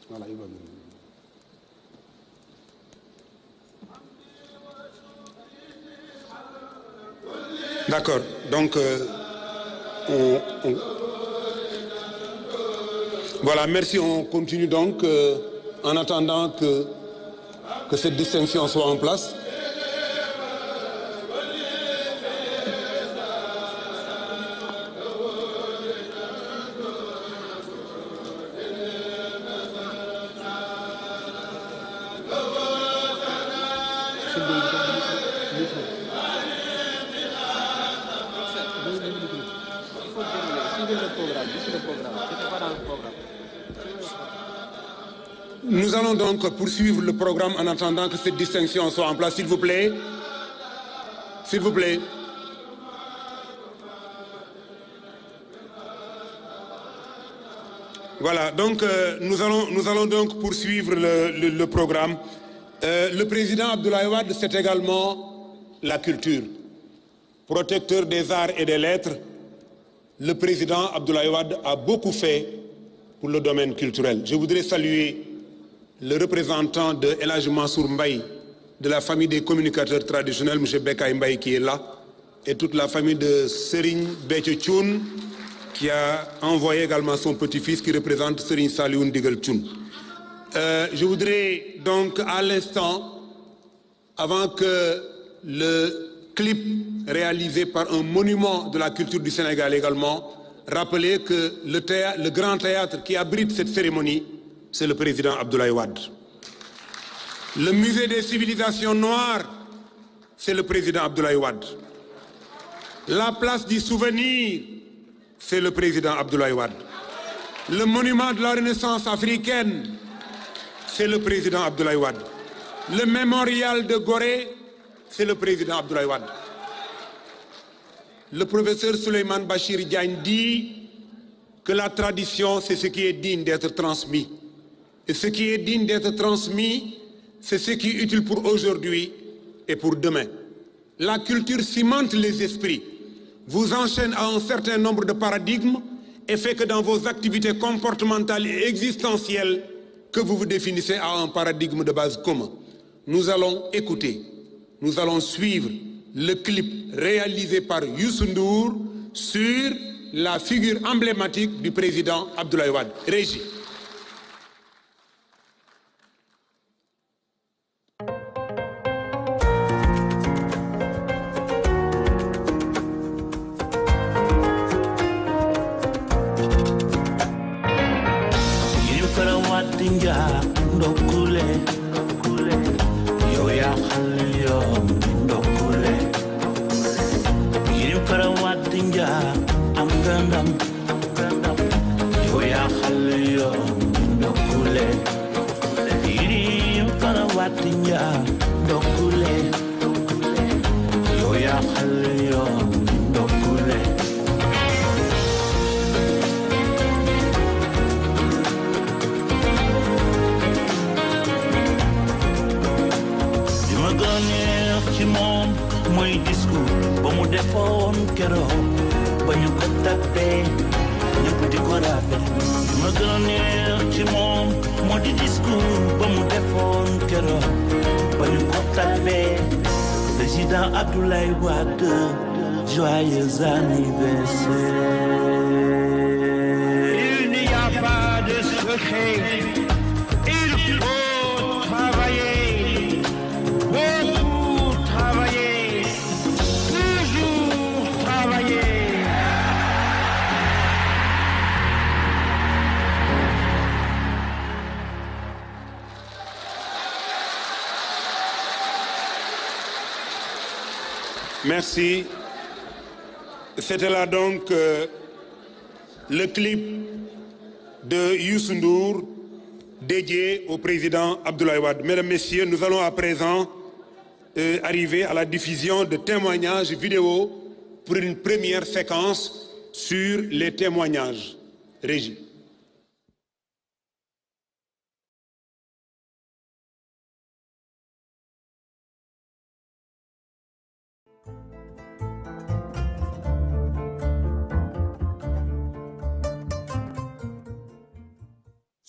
Voilà, il va venir. D'accord, donc voilà, merci, on continue donc en attendant que cette distinction soit en place. Nous allons donc poursuivre le programme en attendant que cette distinction soit en place, s'il vous plaît. S'il vous plaît. Voilà, donc nous allons donc poursuivre le programme. Le président Abdoulaye Wade, c'est également la culture. Protecteur des arts et des lettres, le président Abdoulaye Wade a beaucoup fait pour le domaine culturel. Je voudrais saluer le représentant de El Hadji Mansour Mbaye, de la famille des communicateurs traditionnels, M. Bekay Mbaye, qui est là, et toute la famille de Serigne Béthio Thioune, qui a envoyé également son petit-fils qui représente Serigne Saliou Ndigal Thioune. Je voudrais donc à l'instant, avant que le clip réalisé par un monument de la culture du Sénégal également, rappeler que le grand théâtre qui abrite cette cérémonie, c'est le président Abdoulaye Wade. Le musée des civilisations noires, c'est le président Abdoulaye Wade. La place du souvenir, c'est le président Abdoulaye Wade. Le monument de la Renaissance africaine, c'est le président Abdoulaye Wade. Le mémorial de Gorée, c'est le président Abdoulaye Wade. Le professeur Souleymane Bachir Diagne dit que la tradition, c'est ce qui est digne d'être transmis. Et ce qui est digne d'être transmis, c'est ce qui est utile pour aujourd'hui et pour demain. La culture cimente les esprits, vous enchaîne à un certain nombre de paradigmes et fait que dans vos activités comportementales et existentielles, que vous vous définissez à un paradigme de base commun. Nous allons écouter, nous allons suivre le clip réalisé par Youssou Ndour sur la figure emblématique du président Abdoulaye Wade. Régie. Tinja ndokule yo ya khaliyo ndokule yirim fara watinja am gandam yo ya khaliyo ndokule yirim fara watinja ndokule yo ya khaliyo ndokule mooy discours ba mu defoon keroog ba ñu ko tappee ñëpp di ko rafet li ma gën a neex ci moom moo di discours ba mu defoon keroog ba ñu ko tappee président Abdoulaye Wade joyeux anniversaire. Il n'y a pas de secret, il faut travailler, beaucoup travailler, toujours travailler. Merci. C'était là donc le clip de Youssou Ndour dédié au président Abdoulaye Wade. Mesdames, Messieurs, nous allons à présent arriver à la diffusion de témoignages vidéo pour une première séquence sur les témoignages. Régie.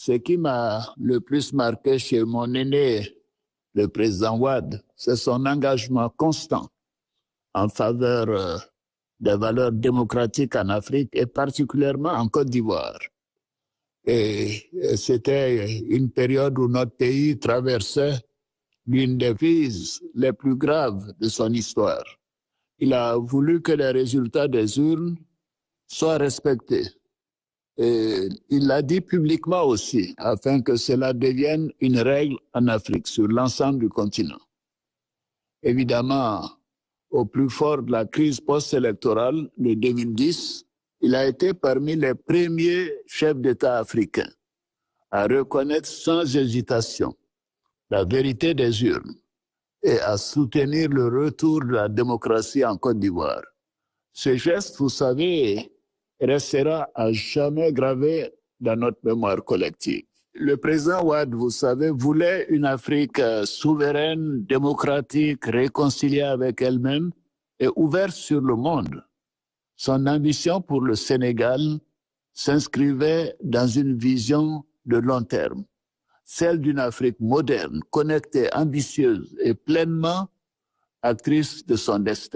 Ce qui m'a le plus marqué chez mon aîné, le président Wade, c'est son engagement constant en faveur des valeurs démocratiques en Afrique et particulièrement en Côte d'Ivoire. Et c'était une période où notre pays traversait l'une des crises les plus graves de son histoire. Il a voulu que les résultats des urnes soient respectés. Et il l'a dit publiquement aussi, afin que cela devienne une règle en Afrique, sur l'ensemble du continent. Évidemment, au plus fort de la crise post-électorale de 2010, il a été parmi les premiers chefs d'État africains à reconnaître sans hésitation la vérité des urnes et à soutenir le retour de la démocratie en Côte d'Ivoire. Ce geste, vous savez, restera à jamais gravé dans notre mémoire collective. Le président Wade, vous savez, voulait une Afrique souveraine, démocratique, réconciliée avec elle-même et ouverte sur le monde. Son ambition pour le Sénégal s'inscrivait dans une vision de long terme, celle d'une Afrique moderne, connectée, ambitieuse et pleinement actrice de son destin.